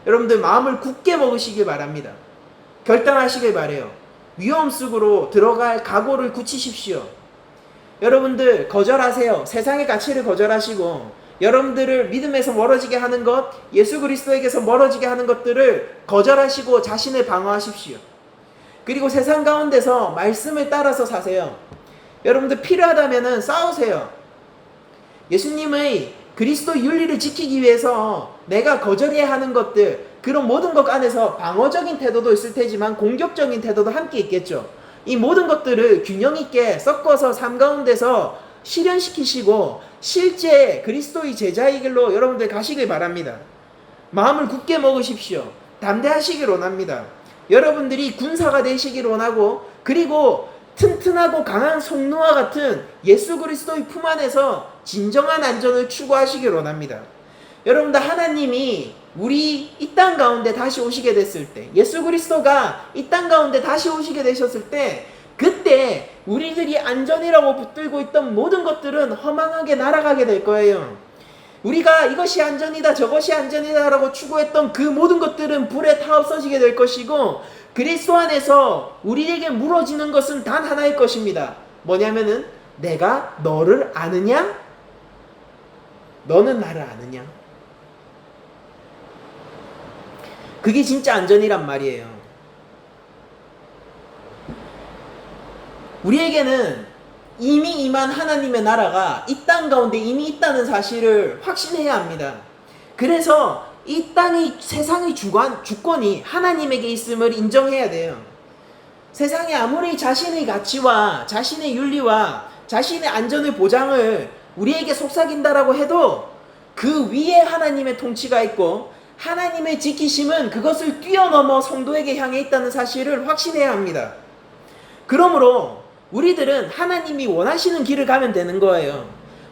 여러분들, 마음을 굳게 먹으시길 바랍니다. 결단하시길 바래요. 위험 속으로 들어갈 각오를 굳히십시오. 여러분들, 거절하세요. 세상의 가치를 거절하시고 여러분들을 믿음에서 멀어지게 하는 것, 예수 그리스도에게서 멀어지게 하는 것들을 거절하시고 자신을 방어하십시오. 그리고 세상 가운데서 말씀을 따라서 사세요. 여러분들, 필요하다면 싸우세요. 예수님의 그리스도 윤리를 지키기 위해서 내가 거절해야 하는 것들, 그런 모든 것 안에서 방어적인 태도도 있을 테지만 공격적인 태도도 함께 있겠죠. 이 모든 것들을 균형 있게 섞어서 삶 가운데서 실현시키시고 실제 그리스도의 제자의 길로 여러분들 가시길 바랍니다. 마음을 굳게 먹으십시오. 담대하시길 원합니다. 여러분들이 군사가 되시길 원하고, 그리고 튼튼하고 강한 성노와 같은 예수 그리스도의 품 안에서 진정한 안전을 추구하시길 원합니다. 여러분들, 하나님이 우리 이 땅 가운데 다시 오시게 됐을 때, 예수 그리스도가 이 땅 가운데 다시 오시게 되셨을 때, 그때 우리들이 안전이라고 붙들고 있던 모든 것들은 허망하게 날아가게 될 거예요. 우리가 이것이 안전이다, 저것이 안전이다 라고 추구했던 그 모든 것들은 불에 타 없어지게 될 것이고, 그리스도 안에서 우리에게 물어지는 것은 단 하나일 것입니다. 뭐냐면은, 내가 너를 아느냐? 너는 나를 아느냐? 그게 진짜 안전이란 말이에요. 우리에게는 이미 임한 하나님의 나라가 이 땅 가운데 이미 있다는 사실을 확신해야 합니다. 그래서 이 땅의, 세상의 주권이 하나님에게 있음을 인정해야 돼요. 세상에 아무리 자신의 가치와 자신의 윤리와 자신의 안전의 보장을 우리에게 속삭인다라고 해도 그 위에 하나님의 통치가 있고 하나님의 지키심은 그것을 뛰어넘어 성도에게 향해 있다는 사실을 확신해야 합니다. 그러므로 우리들은 하나님이 원하시는 길을 가면 되는 거예요.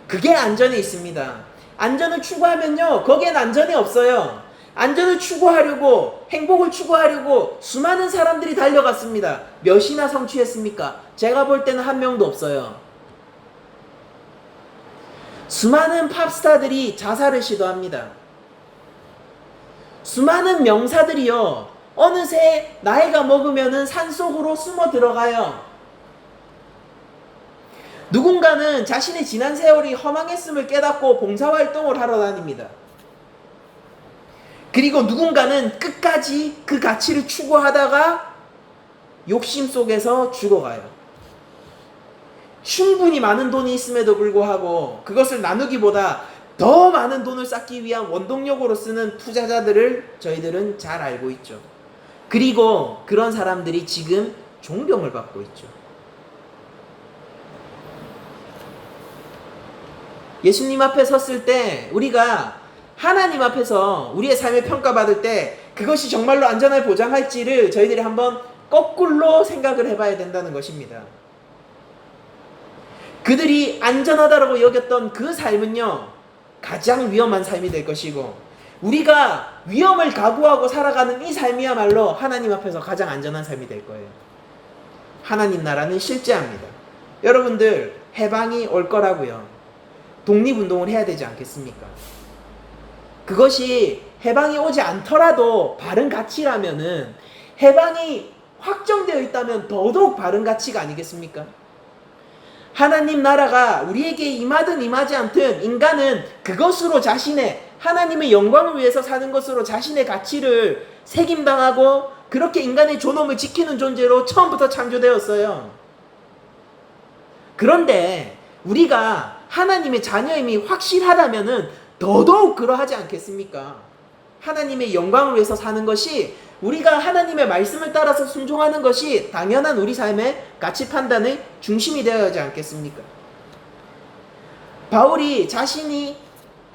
그게 안전에 있습니다. 안전을 추구하면요, 거기엔 안전이 없어요. 안전을 추구하려고, 행복을 추구하려고 수많은 사람들이 달려갔습니다. 몇이나 성취했습니까? 제가 볼 때는 한 명도 없어요. 수많은 팝스타들이 자살을 시도합니다. 수많은 명사들이요, 어느새 나이가 먹으면은 산속으로 숨어 들어가요. 누군가는 자신의 지난 세월이 허망했음을 깨닫고 봉사활동을 하러 다닙니다. 그리고 누군가는 끝까지 그 가치를 추구하다가 욕심 속에서 죽어가요. 충분히 많은 돈이 있음에도 불구하고 그것을 나누기보다 더 많은 돈을 쌓기 위한 원동력으로 쓰는 투자자들을 저희들은 잘 알고 있죠. 그리고 그런 사람들이 지금 존경을 받고 있죠. 예수님 앞에 섰을 때 우리가 하나님 앞에서 우리의 삶을 평가받을 때 그것이 정말로 안전을 보장할지를 저희들이 한번 거꾸로 생각을 해봐야 된다는 것입니다. 그들이 안전하다고 여겼던 그 삶은요, 가장 위험한 삶이 될 것이고, 우리가 위험을 각오하고 살아가는 이 삶이야말로 하나님 앞에서 가장 안전한 삶이 될 거예요. 하나님 나라는 실제합니다. 여러분들, 해방이 올 거라고요. 독립운동을 해야 되지 않겠습니까? 그것이 해방이 오지 않더라도 바른 가치라면은, 해방이 확정되어 있다면 더더욱 바른 가치가 아니겠습니까? 하나님 나라가 우리에게 임하든 임하지 않든 인간은 그것으로 자신의, 하나님의 영광을 위해서 사는 것으로 자신의 가치를 새김당하고 그렇게 인간의 존엄을 지키는 존재로 처음부터 창조되었어요. 그런데 우리가 하나님의 자녀임이 확실하다면은 더더욱 그러하지 않겠습니까? 하나님의 영광을 위해서 사는 것이, 우리가 하나님의 말씀을 따라서 순종하는 것이 당연한 우리 삶의 가치 판단의 중심이 되어야 하지 않겠습니까? 바울이 자신이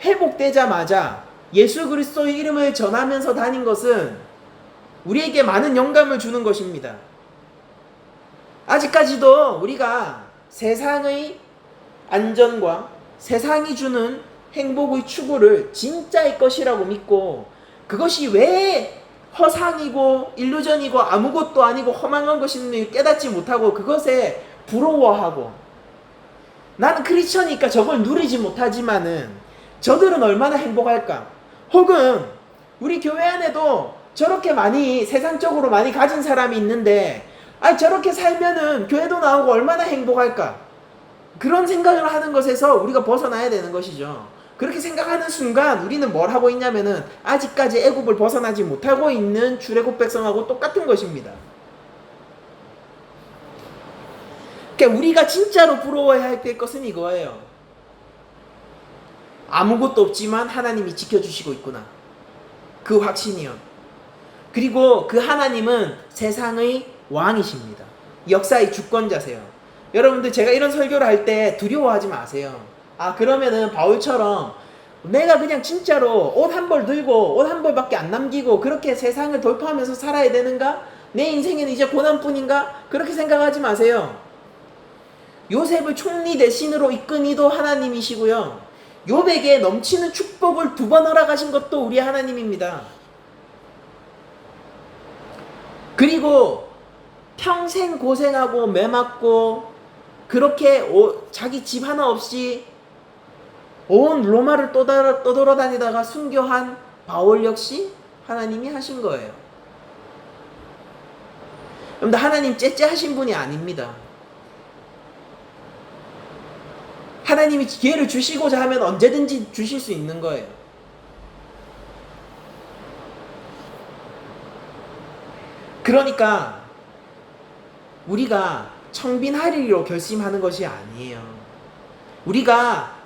회복되자마자 예수 그리스도의 이름을 전하면서 다닌 것은 우리에게 많은 영감을 주는 것입니다. 아직까지도 우리가 세상의 안전과 세상이 주는 행복의 추구를 진짜의 것이라고 믿고, 그것이 왜 허상이고 일루전이고 아무것도 아니고 허망한 것임을 깨닫지 못하고 그것에 부러워하고, 나는 크리스천이니까 저걸 누리지 못하지만은 저들은 얼마나 행복할까? 혹은 우리 교회 안에도 저렇게 많이 세상적으로 많이 가진 사람이 있는데, 저렇게 살면은 교회도 나오고 얼마나 행복할까? 그런 생각을 하는 것에서 우리가 벗어나야 되는 것이죠. 그렇게 생각하는 순간 우리는 뭘 하고 있냐면은 아직까지 애굽을 벗어나지 못하고 있는 출애굽 백성하고 똑같은 것입니다. 그러니까 우리가 진짜로 부러워해야 할 것은 이거예요. 아무것도 없지만 하나님이 지켜주시고 있구나. 그 확신이요. 그리고 그 하나님은 세상의 왕이십니다. 역사의 주권자세요. 여러분들, 제가 이런 설교를 할 때 두려워하지 마세요. 그러면은 바울처럼 내가 그냥 진짜로 옷 한 벌 들고 옷 한 벌밖에 안 남기고 그렇게 세상을 돌파하면서 살아야 되는가? 내 인생에는 이제 고난뿐인가? 그렇게 생각하지 마세요. 요셉을 총리 대신으로 이끈 이도 하나님이시고요, 욥에게 넘치는 축복을 2번 허락하신 것도 우리 하나님입니다. 그리고 평생 고생하고 매맞고 그렇게 자기 집 하나 없이 온 로마를 떠돌아다니다가 순교한 바울 역시 하나님이 하신 거예요. 여러분들, 하나님 째째하신 분이 아닙니다. 하나님이 기회를 주시고자 하면 언제든지 주실 수 있는 거예요. 그러니까 우리가 청빈하리로 결심하는 것이 아니에요. 우리가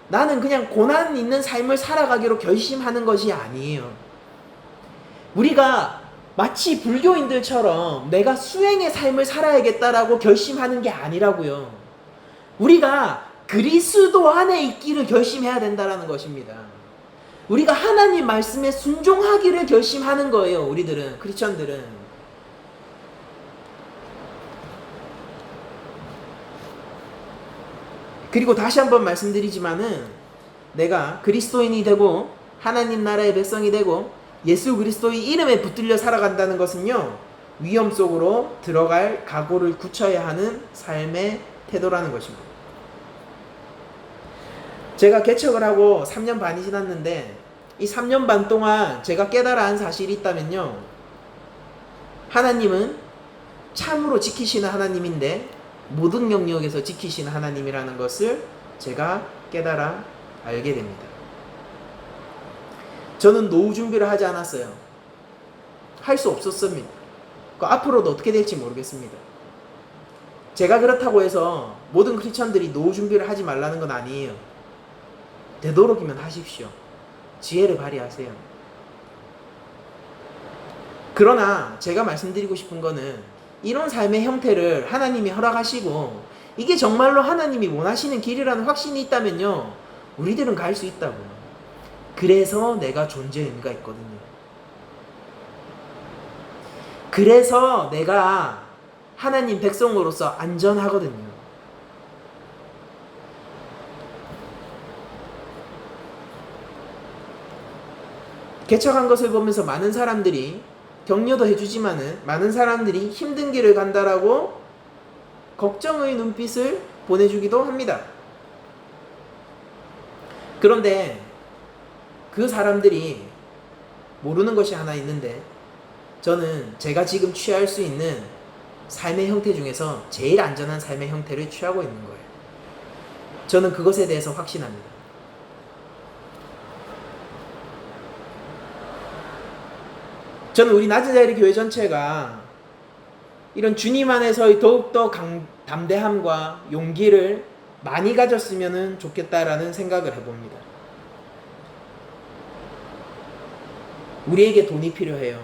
나는 그냥 고난 있는 삶을 살아가기로 결심하는 것이 아니에요. 우리가 마치 불교인들처럼 내가 수행의 삶을 살아야겠다라고 결심하는 게 아니라고요. 우리가 그리스도 안에 있기를 결심해야 된다라는 것입니다. 우리가 하나님 말씀에 순종하기를 결심하는 거예요. 우리들은, 크리스천들은. 그리고 다시 한번 말씀드리지만은, 내가 그리스도인이 되고 하나님 나라의 백성이 되고 예수 그리스도의 이름에 붙들려 살아간다는 것은요, 위험 속으로 들어갈 각오를 굳혀야 하는 삶의 태도라는 것입니다. 제가 개척을 하고 3년 반이 지났는데 이 3년 반 동안 제가 깨달아 한 사실이 있다면요, 하나님은 참으로 지키시는 하나님인데 모든 영역에서 지키시는 하나님이라는 것을 제가 깨달아 알게 됩니다. 저는 노후 준비를 하지 않았어요. 할 수 없었습니다. 앞으로도 어떻게 될지 모르겠습니다. 제가 그렇다고 해서 모든 크리스천들이 노후 준비를 하지 말라는 건 아니에요. 되도록이면 하십시오. 지혜를 발휘하세요. 그러나 제가 말씀드리고 싶은 거는 이런 삶의 형태를 하나님이 허락하시고 이게 정말로 하나님이 원하시는 길이라는 확신이 있다면요, 우리들은 갈 수 있다고요. 그래서 내가 존재의 의미가 있거든요. 그래서 내가 하나님 백성으로서 안전하거든요. 개척한 것을 보면서 많은 사람들이 격려도 해주지만은 많은 사람들이 힘든 길을 간다라고 걱정의 눈빛을 보내주기도 합니다. 그런데 그 사람들이 모르는 것이 하나 있는데, 저는 제가 지금 취할 수 있는 삶의 형태 중에서 제일 안전한 삶의 형태를 취하고 있는 거예요. 저는 그것에 대해서 확신합니다. 저는 우리 낮은 자리 교회 전체가 이런 주님 안에서의 더욱더 담대함과 용기를 많이 가졌으면 좋겠다라는 생각을 해봅니다. 우리에게 돈이 필요해요.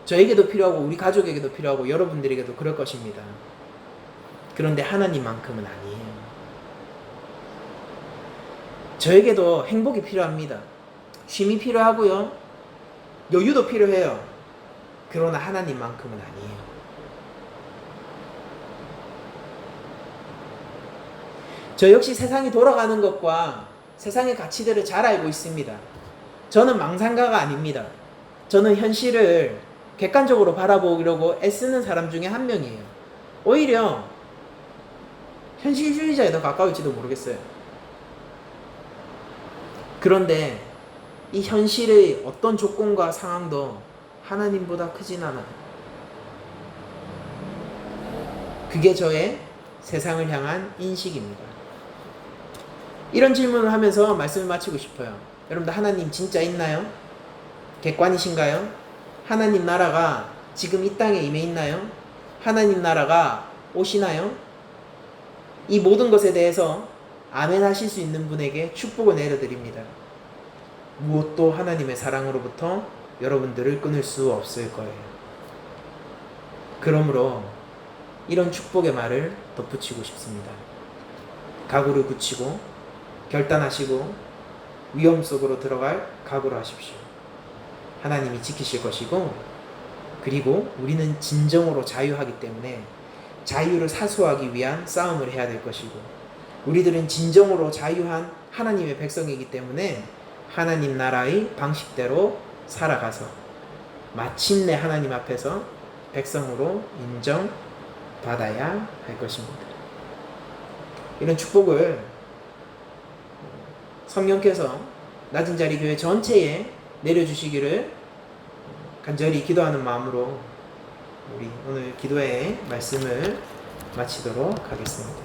저에게도 필요하고 우리 가족에게도 필요하고 여러분들에게도 그럴 것입니다. 그런데 하나님만큼은 아니에요. 저에게도 행복이 필요합니다. 쉼이 필요하고요, 여유도 필요해요. 그러나 하나님만큼은 아니에요. 저 역시 세상이 돌아가는 것과 세상의 가치들을 잘 알고 있습니다. 저는 망상가가 아닙니다. 저는 현실을 객관적으로 바라보려고 애쓰는 사람 중에 한 명이에요. 오히려 현실주의자에 더 가까울지도 모르겠어요. 그런데 이 현실의 어떤 조건과 상황도 하나님보다 크진 않아요. 그게 저의 세상을 향한 인식입니다. 이런 질문을 하면서 말씀을 마치고 싶어요. 여러분들, 하나님 진짜 있나요? 객관이신가요? 하나님 나라가 지금 이 땅에 임해 있나요? 하나님 나라가 오시나요? 이 모든 것에 대해서 아멘 하실 수 있는 분에게 축복을 내려드립니다. 무엇도 하나님의 사랑으로부터 여러분들을 끊을 수 없을 거예요. 그러므로 이런 축복의 말을 덧붙이고 싶습니다. 각오를 굳히고 결단하시고 위험 속으로 들어갈 각오를 하십시오. 하나님이 지키실 것이고, 그리고 우리는 진정으로 자유하기 때문에 자유를 사수하기 위한 싸움을 해야 될 것이고, 우리들은 진정으로 자유한 하나님의 백성이기 때문에 하나님 나라의 방식대로 살아가서 마침내 하나님 앞에서 백성으로 인정받아야 할 것입니다. 이런 축복을 성령께서 낮은 자리 교회 전체에 내려주시기를 간절히 기도하는 마음으로 우리 오늘 기도의 말씀을 마치도록 하겠습니다.